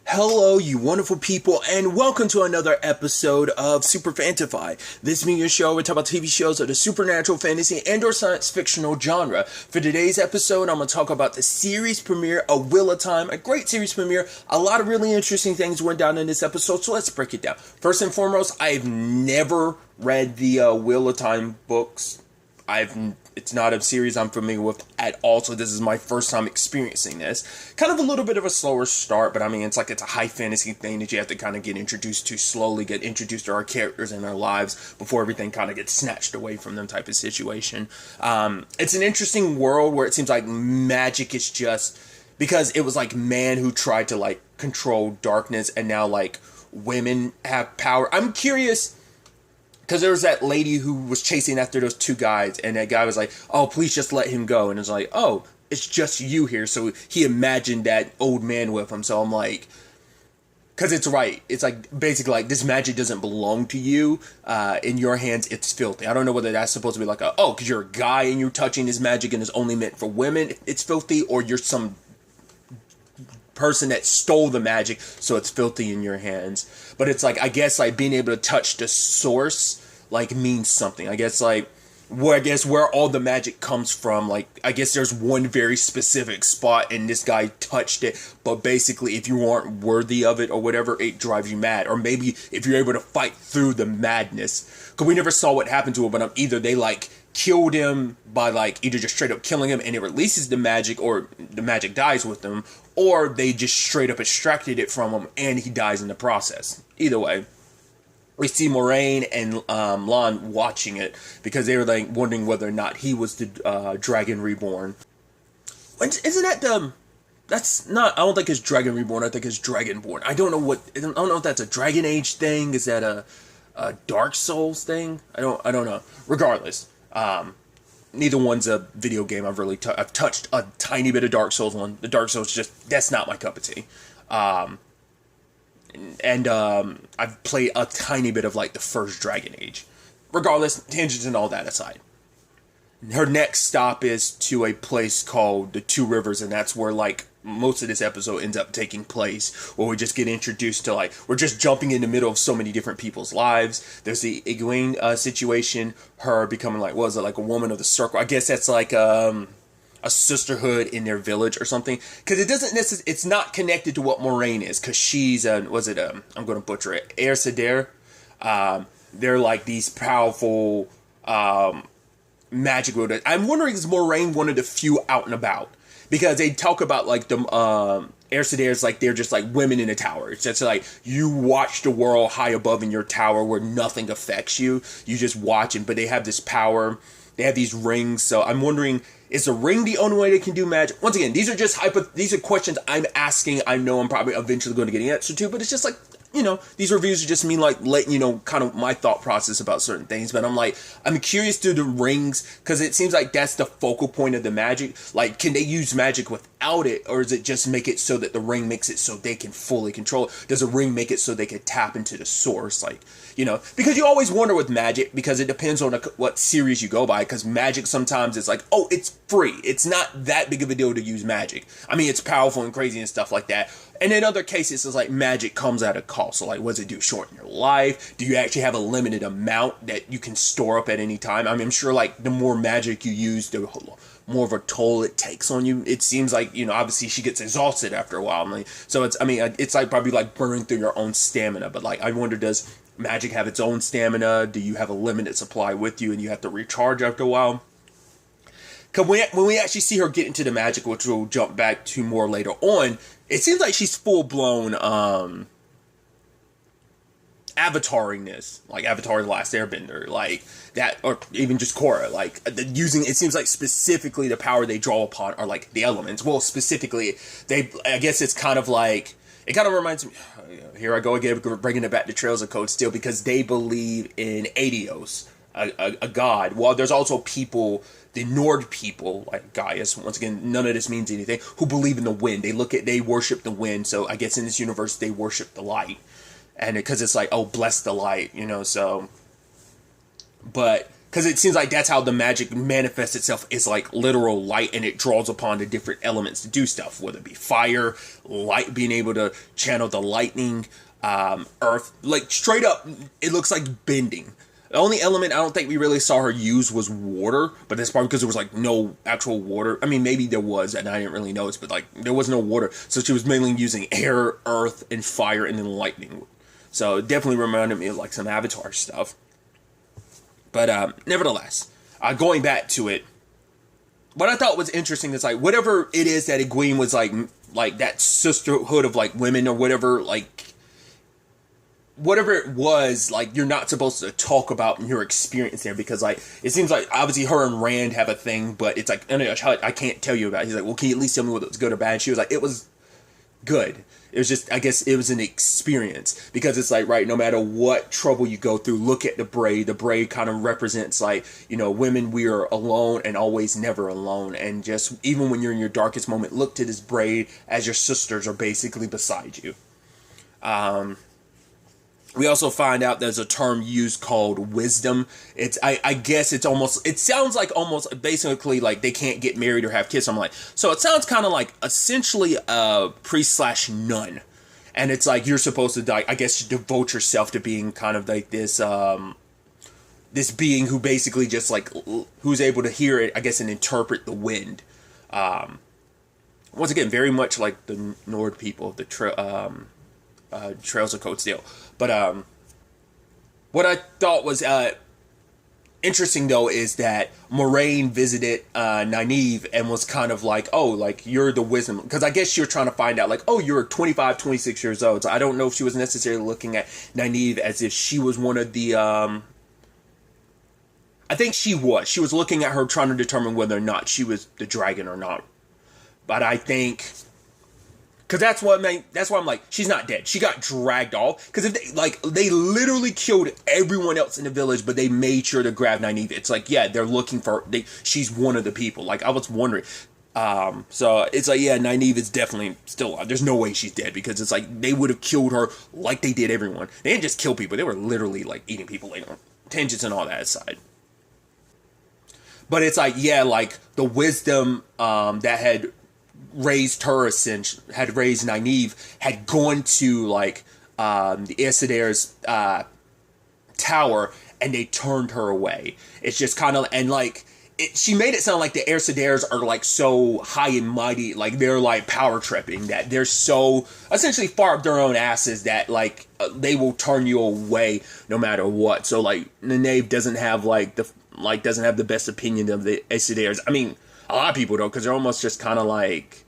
Hello, you wonderful people, and welcome to another episode of Super-Fanta-Fi. This being your show, we talk about TV shows of the supernatural, fantasy, and/or science fictional genre. For today's episode, I'm going to talk about the series premiere of Wheel of Time, a great series premiere. A lot of really interesting things went down in this episode, so let's break it down. First and foremost, I've never read the Wheel of Time books. It's not a series I'm familiar with at all, so this is my first time experiencing this. Kind of a little bit of a slower start, but I mean, it's a high fantasy thing that you have to kind of get introduced to slowly, get introduced to our characters and their lives before everything kind of gets snatched away from them type of situation. It's an interesting world where it seems like magic is just, because it was like man who tried to like control darkness, and now like women have power. I'm curious, because there was that lady who was chasing after those two guys, and that guy was like, oh, please just let him go. And it's like, oh, it's just you here. So he imagined that old man with him. So I'm like, because it's right. It's like, basically like, this magic doesn't belong to you. In your hands, it's filthy. I don't know whether that's supposed to be like, because you're a guy and you're touching this magic and it's only meant for women, it's filthy, or you're some person that stole the magic, so it's filthy in your hands. But it's like, I guess like being able to touch the source like means something. I guess like where all the magic comes from, like I guess there's one very specific spot and this guy touched it, but basically if you aren't worthy of it or whatever, it drives you mad. Or maybe if you're able to fight through the madness, because we never saw what happened to him, but either they like killed him by like either just straight up killing him and it releases the magic, or the magic dies with him, or they just straight up extracted it from him and he dies in the process. Either way, we see Moraine and Lon watching it because they were like wondering whether or not he was the Dragon Reborn. Isn't that that's not, I don't think it's Dragon Reborn, I think it's Dragonborn. I don't know if that's a Dragon Age thing. Is that a Dark Souls thing? I don't know. Regardless, neither one's a video game I've touched a tiny bit of Dark Souls one. The Dark Souls, that's not my cup of tea. I've played a tiny bit of like the first Dragon Age. Regardless, tangents and all that aside, her next stop is to a place called the Two Rivers, and that's where like most of this episode ends up taking place, where we just get introduced to like, we're just jumping in the middle of so many different people's lives. There's the Egwene situation, her becoming like, what is it, like a woman of the circle. I guess that's like a sisterhood in their village or something, because it doesn't necessarily, it's not connected to what Moraine is, because she's I'm going to butcher it, Air Sedare. They're like these powerful magic wielders. I'm wondering, is Moraine one of the few out and about? Because they talk about like the Air Sedares, like they're just like women in a tower. It's just like you watch the world high above in your tower where nothing affects you. You just watch it, but they have this power. They have these rings. So I'm wondering, is a ring the only way they can do magic? Once again, these are just these are questions I'm asking. I know I'm probably eventually going to get an answer to, but it's just like, these reviews are just me like letting you know kind of my thought process about certain things. But I'm curious to the rings, because it seems like that's the focal point of the magic. Like, can they use magic without it, or is it just make it so that the ring makes it so they can fully control it? Does a ring make it so they can tap into the source? Like, because you always wonder with magic, because it depends on what series you go by, because magic sometimes it's like, oh, it's free. It's not that big of a deal to use magic. I mean, it's powerful and crazy and stuff like that. And in other cases, it's like magic comes at a cost. So like, what does it do? Shorten your life? Do you actually have a limited amount that you can store up at any time? I mean, I'm sure like the more magic you use, the more of a toll it takes on you. It seems like, obviously she gets exhausted after a while. So it's like probably like burning through your own stamina. But like, I wonder, does magic have its own stamina? Do you have a limited supply with you and you have to recharge after a while? Because when we actually see her get into the magic, which we'll jump back to more later on, it seems like she's full-blown avataring this, like Avatar: The Last Airbender, like that, or even just Korra, like using, it seems like specifically the power they draw upon are like the elements. Well, specifically, I guess it's kind of like, it kind of reminds me, here I go again, bringing it back to Trails of Cold Steel, because they believe in Aidios, a god. Well, there's also people, the Nord people, like Gaius, once again, none of this means anything, who believe in the wind. They worship the wind. So I guess in this universe, they worship the light. And because it's like, oh, bless the light, so. But because it seems like that's how the magic manifests itself, is like literal light, and it draws upon the different elements to do stuff, whether it be fire, light, being able to channel the lightning, earth, like straight up, it looks like bending. The only element I don't think we really saw her use was water, but that's probably because there was like no actual water. I mean, maybe there was, and I didn't really notice, but like there was no water, so she was mainly using air, earth, and fire, and then lightning. So it definitely reminded me of like some Avatar stuff. But nevertheless, going back to it, what I thought was interesting is like whatever it is that Egwene was like that sisterhood of like women or whatever, like whatever it was, like you're not supposed to talk about your experience there, because like it seems like obviously her and Rand have a thing, but it's like, I can't tell you about it. He's like, well, can you at least tell me whether it was good or bad? And she was like, it was good. It was just, I guess it was an experience, because it's like, right, no matter what trouble you go through, look at the braid. The braid kind of represents like, you know, women, we are alone and always never alone. And just even when you're in your darkest moment, look to this braid as your sisters are basically beside you. We also find out there's a term used called wisdom. It's, I guess it's almost, it sounds like almost basically like they can't get married or have kids. I'm like, so it sounds kind of like essentially a priest/nun. And it's like you're supposed to, like, I guess, devote yourself to being kind of like this, this being who basically just like, who's able to hear it, I guess, and interpret the wind. Once again, very much like the Nord people, the Trails of Cold Steel. But what I thought was interesting, though, is that Moraine visited Nynaeve and was kind of like, oh, like, you're the wisdom. Because I guess you're trying to find out, like, oh, you're 25, 26 years old. So I don't know if she was necessarily looking at Nynaeve as if she was one of the... I think she was. She was looking at her trying to determine whether or not she was the dragon or not. But I think... Because that's why I'm like, she's not dead. She got dragged off. Because if they literally killed everyone else in the village, but they made sure to grab Nynaeve. It's like, yeah, they're looking for her. She's one of the people. Like, I was wondering. So it's like, yeah, Nynaeve is definitely still alive. There's no way she's dead, because it's like they would have killed her like they did everyone. They didn't just kill people. They were literally like eating people later. Tangents and all that aside. But it's like, yeah, like the wisdom that had raised her, had raised Nynaeve, had gone to like the Aesidair's tower, and they turned her away. It's just kind of, and like she made it sound like the Aesidairs are like so high and mighty, like they're like power tripping, that they're so essentially far up their own asses that like they will turn you away no matter what. So like Nynaeve doesn't have the best opinion of the Aesidairs. I mean, a lot of people don't, because they're almost just kind of like,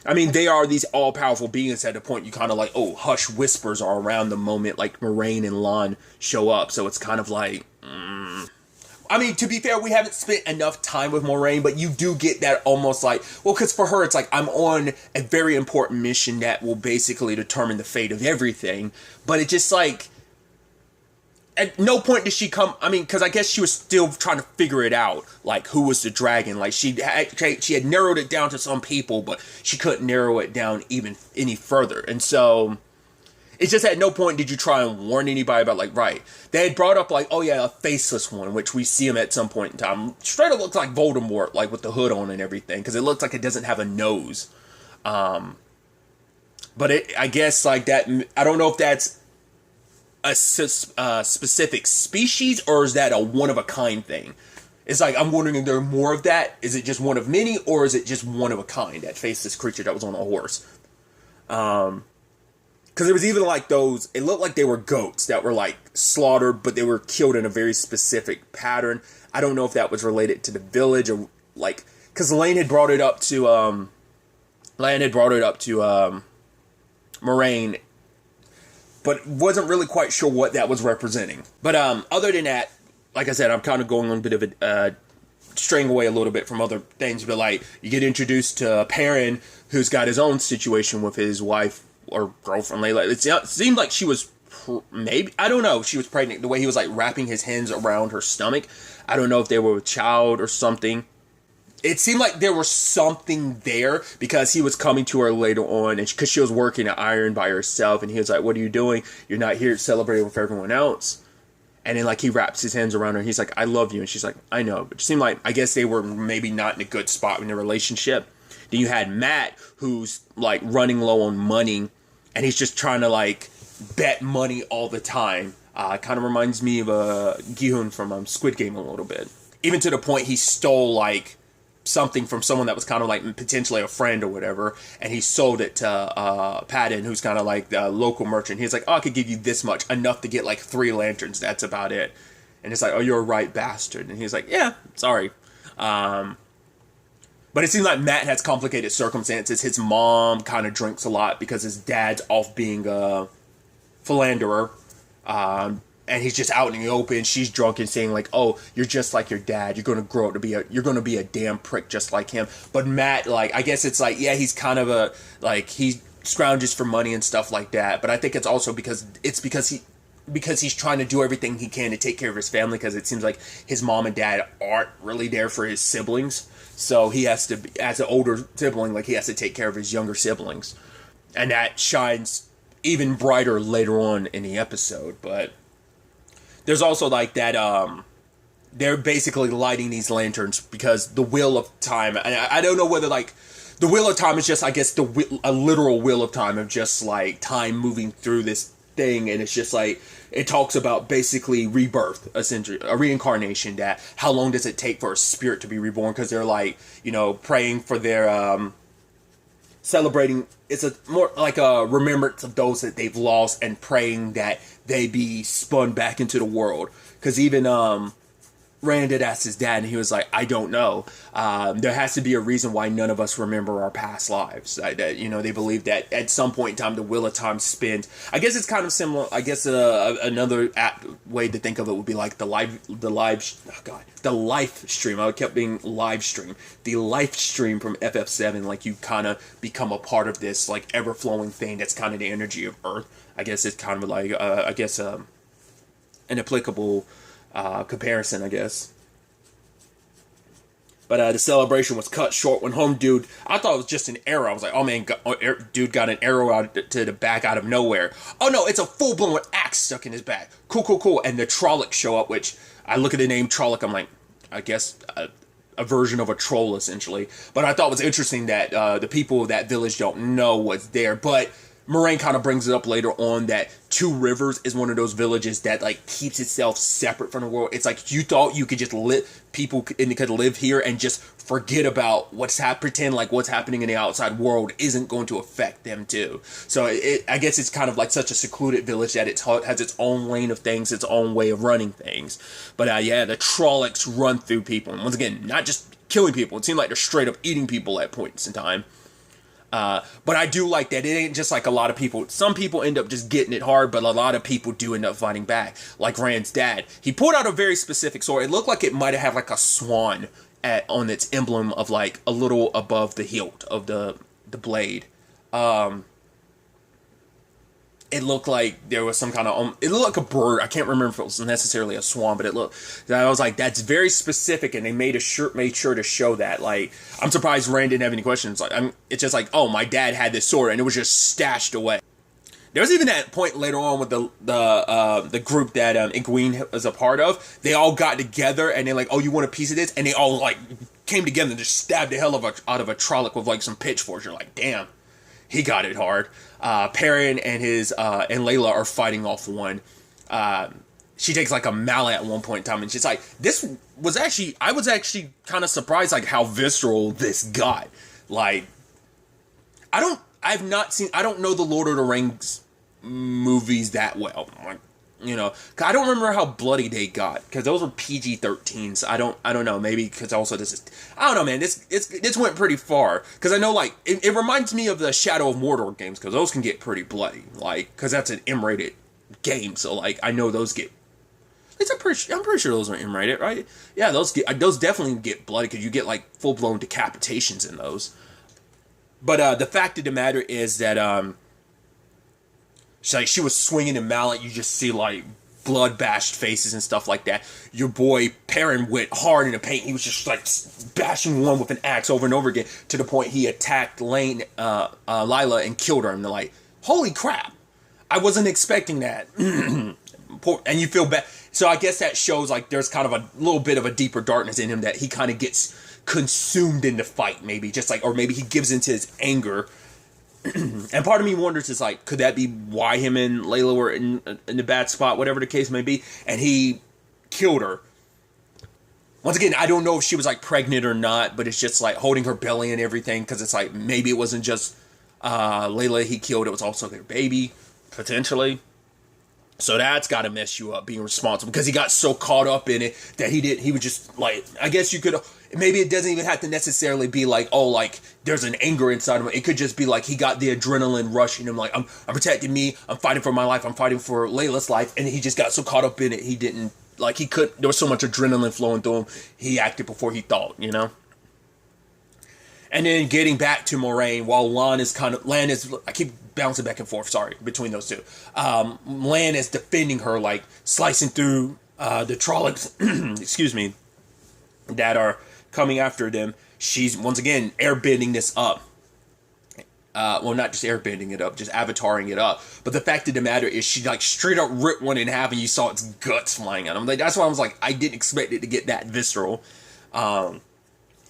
I mean, they are these all-powerful beings at a point you kind of like, oh, hush whispers are around the moment like Moraine and Lon show up. So it's kind of like, I mean, to be fair, we haven't spent enough time with Moraine, but you do get that almost like, well, because for her, it's like, I'm on a very important mission that will basically determine the fate of everything. But it just like, at no point did she come, I mean, because I guess she was still trying to figure it out, like, who was the dragon. Like, she had narrowed it down to some people, but she couldn't narrow it down even any further. And so, it's just at no point did you try and warn anybody about, like, right. They had brought up, like, oh yeah, a faceless one, which we see him at some point in time. Straight up looks like Voldemort, like, with the hood on and everything, because it looks like it doesn't have a nose. But I guess, like, that, I don't know if that's a specific species, or is that a one-of-a-kind thing? It's like, I'm wondering if there are more of that. Is it just one of many, or is it just one of a kind, that faceless creature that was on a horse? Because there was even like those, it looked like they were goats that were like slaughtered, but they were killed in a very specific pattern. I don't know if that was related to the village, or like, because Lane had brought it up to Moraine, but wasn't really quite sure what that was representing. But other than that, like I said, I'm kind of going on a bit of a straying away a little bit from other things. But like, you get introduced to Perrin, who's got his own situation with his wife or girlfriend. It seemed like she was maybe, I don't know, she was pregnant. The way he was like wrapping his hands around her stomach, I don't know if they were a child or something. It seemed like there was something there, because he was coming to her later on, and because she was working at Iron by herself, and he was like, what are you doing? You're not here celebrating with everyone else. And then, like, he wraps his hands around her, and he's like, I love you. And she's like, I know. But it seemed like, I guess they were maybe not in a good spot in their relationship. Then you had Matt, who's, like, running low on money, and he's just trying to, like, bet money all the time. Kind of reminds me of Gi-hun from Squid Game a little bit. Even to the point he stole, like, something from someone that was kind of, like, potentially a friend or whatever, and he sold it to Patton, who's kind of, like, the local merchant. He's like, oh, I could give you this much, enough to get, like, 3 lanterns. That's about it. And it's like, oh, you're a right bastard. And he's like, yeah, sorry. But it seems like Matt has complicated circumstances. His mom kind of drinks a lot because his dad's off being a philanderer. And he's just out in the open. She's drunk and saying like, oh, you're just like your dad. You're going to grow up to you're going to be a damn prick just like him. But Matt, like, I guess it's like, yeah, he's kind of he scrounges for money and stuff like that. But I think it's also because he's trying to do everything he can to take care of his family, because it seems like his mom and dad aren't really there for his siblings. So he has to, as an older sibling, like, he has to take care of his younger siblings. And that shines even brighter later on in the episode. But there's also, like, that, they're basically lighting these lanterns because the wheel of time, and I don't know whether, like, the wheel of time is just, I guess, a literal wheel of time of just, like, time moving through this thing, and it's just, like, it talks about basically rebirth, essentially, a reincarnation, that how long does it take for a spirit to be reborn, because they're, like, you know, praying for their, celebrating, it's a more like a remembrance of those that they've lost, and praying that they be spun back into the world, because even, Rand had asked his dad, and he was like, I don't know. There has to be a reason why none of us remember our past lives. That, you know, they believe that at some point in time, the wheel of time spins. I guess it's kind of similar. I guess another way to think of it would be like the live stream. I kept being live stream. The life stream from FF7. Like, you kind of become a part of this, like, ever flowing thing. That's kind of the energy of Earth. I guess it's kind of like, an applicable comparison, I guess. But the celebration was cut short when Home Dude, I thought it was just an arrow. I was like, oh man, dude got an arrow out to the back out of nowhere. Oh no, it's a full-blown axe stuck in his back. Cool. And the Trollocs show up, which I look at the name Trolloc, I'm like, I guess a version of a troll, essentially. But I thought it was interesting that the people of that village don't know what's there. But Moraine kind of brings it up later on that Two Rivers is one of those villages that, like, keeps itself separate from the world. It's like you thought you could just people could live here and just forget about pretend like what's happening in the outside world isn't going to affect them too. So I guess it's kind of like such a secluded village that it has its own lane of things, its own way of running things. But yeah, the Trollocs run through people, and once again, not just killing people. It seemed like they're straight up eating people at points in time. But I do like that it ain't just like a lot of people. Some people end up just getting it hard, but a lot of people do end up fighting back. Like Rand's dad. He pulled out a very specific sword. It looked like it might have had like a swan on its emblem of like a little above the hilt of the blade. It looked like there was some kind of, it looked like a bird. I can't remember if it was necessarily a swan, but I was like, that's very specific, and they made sure to show that. Like, I'm surprised Rand didn't have any questions. Like, it's just like, oh, my dad had this sword, and it was just stashed away. There was even that point later on with the group that Egwene was a part of. They all got together, and they're like, oh, you want a piece of this? And they all, like, came together and just stabbed the hell out of a Trolloc with, like, some pitchforks. You're like, damn. He got it hard. Perrin and and Layla are fighting off one. She takes like a mallet at one point in time, and she's like, I was actually kind of surprised like how visceral this got. Like, I don't know the Lord of the Rings movies that well. Like, you know, I don't remember how bloody they got, because those were PG-13s. I don't know, maybe because also I don't know, man, this went pretty far, because I know, like, it reminds me of the Shadow of Mordor games, because those can get pretty bloody, like, because that's an M-rated game, so, like, I know those get, I'm pretty sure those are M-rated, right? Yeah, those definitely get bloody, because you get, like, full-blown decapitations in those. But, the fact of the matter is that, she was swinging a mallet. You just see, like, blood-bashed faces and stuff like that. Your boy Perrin went hard in the paint. He was just, like, bashing one with an axe over and over again, to the point he attacked Lila and killed her. And they're like, holy crap. I wasn't expecting that. and you feel bad. So I guess that shows like there's kind of a little bit of a deeper darkness in him that he kind of gets consumed in the fight, maybe just like, or maybe he gives into his anger. And part of me wonders is like, could that be why him and Layla were in the bad spot, whatever the case may be, and he killed her. Once again, I don't know if she was like pregnant or not, but it's just like holding her belly and everything, because it's like maybe it wasn't just Layla he killed, it was also their baby, potentially. So that's got to mess you up, being responsible, because he got so caught up in it that he was just like, I guess you could, maybe it doesn't even have to necessarily be like, oh, like there's an anger inside of him. It could just be like he got the adrenaline rush in him, like I'm protecting me, I'm fighting for my life, I'm fighting for Layla's life, and he just got so caught up in it, he didn't, like he could, there was so much adrenaline flowing through him, he acted before he thought, you know? And then getting back to Moraine, while Lan is, I keep bouncing back and forth, sorry, between those two. Lan is defending her, like, slicing through the Trollocs, excuse me, that are coming after them. She's, once again, airbending this up. Well, not just airbending it up, just avataring it up. But the fact of the matter is, she, like, straight up ripped one in half, and you saw its guts flying out. Like, that's why I was like, I didn't expect it to get that visceral.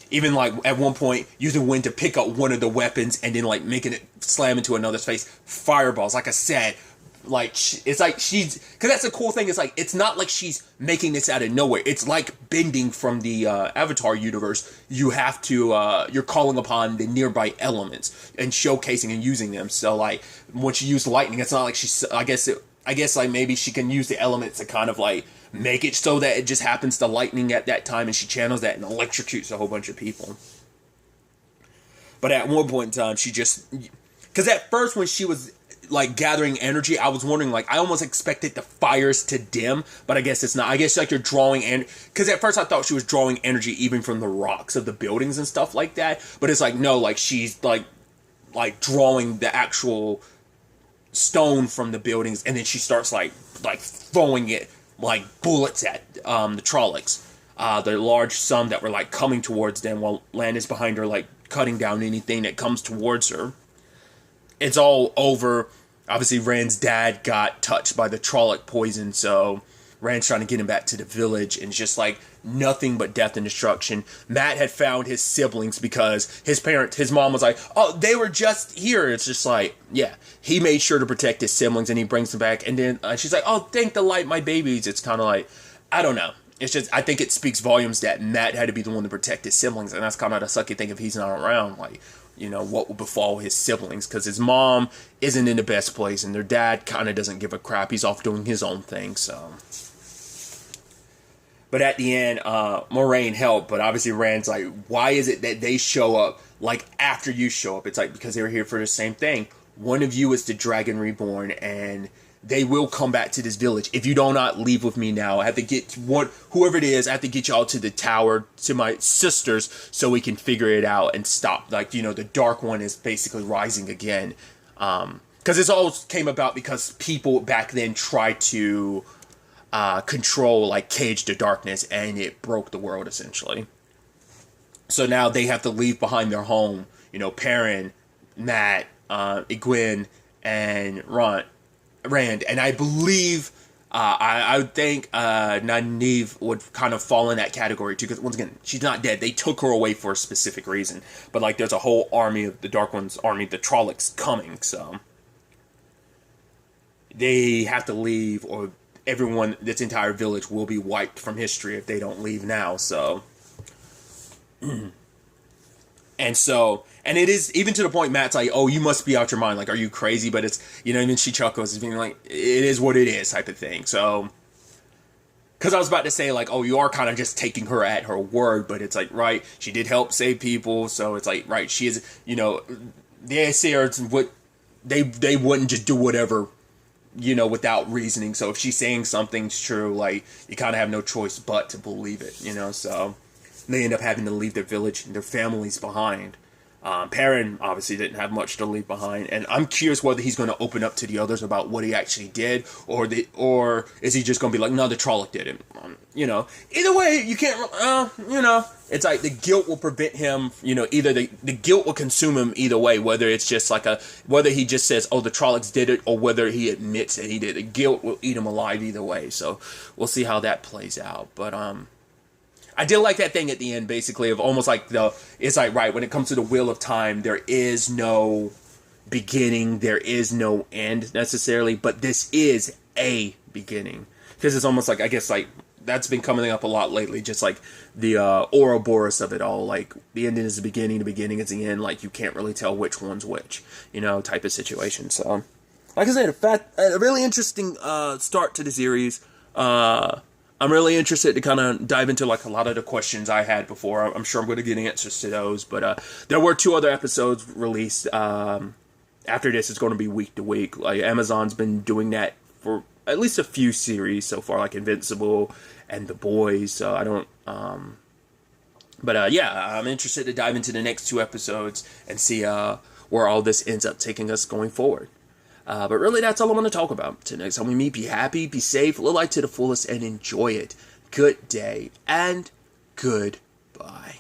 Even like at one point using wind to pick up one of the weapons and then like making it slam into another's face. Fireballs, like I said, like it's like because that's the cool thing. It's like it's not like she's making this out of nowhere. It's like bending from the Avatar universe. You have to you're calling upon the nearby elements and showcasing and using them. So like when she used lightning, it's not like she's. I guess like maybe she can use the elements to kind of like make it so that it just happens to lightning at that time, and she channels that and electrocutes a whole bunch of people. But at one point in time, she just, because at first when she was like gathering energy, I was wondering, like, I almost expected the fires to dim, but I guess it's not. I guess like you're drawing, and because at first I thought she was drawing energy even from the rocks of the buildings and stuff like that, but it's like no, like she's like drawing the actual stone from the buildings, and then she starts like throwing it like bullets at the Trollocs, the large sum that were like coming towards them, while Lan is behind her like cutting down anything that comes towards her. It's all over. Obviously Rand's dad got touched by the Trolloc poison, so Rand's trying to get him back to the village, and it's just like nothing but death and destruction. Matt had found his siblings because his mom was like, oh, they were just here. It's just like, yeah, he made sure to protect his siblings, and he brings them back, and then she's like, oh, thank the light, my babies. It's kind of like, I don't know. It's just, I think it speaks volumes that Matt had to be the one to protect his siblings, and that's kind of the sucky thing if he's not around, like, you know, what will befall his siblings, because his mom isn't in the best place, and their dad kind of doesn't give a crap. He's off doing his own thing, so. But at the end, Moraine helped, but obviously Rand's like, why is it that they show up, like, after you show up? It's like, because they were here for the same thing. One of you is the Dragon Reborn, and they will come back to this village. If you do not leave with me now, I have to get whoever it is, I have to get y'all to the tower, to my sisters, so we can figure it out and stop. Like, you know, the Dark One is basically rising again. Because this all came about because people back then tried to control, like, cage the darkness, and it broke the world, essentially. So now they have to leave behind their home, you know, Perrin, Matt, Egwene, and Rand, and I believe, I would think Nynaeve would kind of fall in that category too, because once again, she's not dead. They took her away for a specific reason, but like there's a whole army of the Dark One's army, the Trollocs, coming, so they have to leave, or everyone, this entire village will be wiped from history if they don't leave now, so. And it is, even to the point, Matt's like, oh, you must be out your mind, like, are you crazy? But it's, you know, even she chuckles, being like, it is what it is, type of thing, so. Because I was about to say, like, oh, you are kind of just taking her at her word, but it's like, right, she did help save people, so it's like, right, she is, you know, the Aesir's, they wouldn't just do whatever, you know, without reasoning. So if she's saying something's true, like, you kind of have no choice but to believe it, you know, so they end up having to leave their village and their families behind. Perrin obviously didn't have much to leave behind, and I'm curious whether he's going to open up to the others about what he actually did, or is he just going to be like, no, the Trolloc did it. Either way, you can't. It's like the guilt will prevent him. Either the guilt will consume him either way, whether it's just like whether he just says, oh, the Trollocs did it, or whether he admits that he did. The guilt will eat him alive either way. So we'll see how that plays out. But I did like that thing at the end, basically, of almost like it's like, right, when it comes to the Wheel of Time, there is no beginning, there is no end necessarily, but this is a beginning. Because it's almost like, I guess, like, that's been coming up a lot lately, just like the Ouroboros of it all, like, the ending is the beginning is the end, like, you can't really tell which one's which, type of situation. So, like I said, a really interesting start to the series. I'm really interested to kind of dive into like a lot of the questions I had before. I'm sure I'm going to get answers to those, but there were 2 other episodes released. After this, it's going to be week to week. Like Amazon's been doing that for at least a few series so far, like Invincible and The Boys. So I don't. Yeah, I'm interested to dive into the next 2 episodes and see where all this ends up taking us going forward. But really, that's all I want to talk about. Till next time we meet, be happy, be safe, live life to the fullest, and enjoy it. Good day, and goodbye.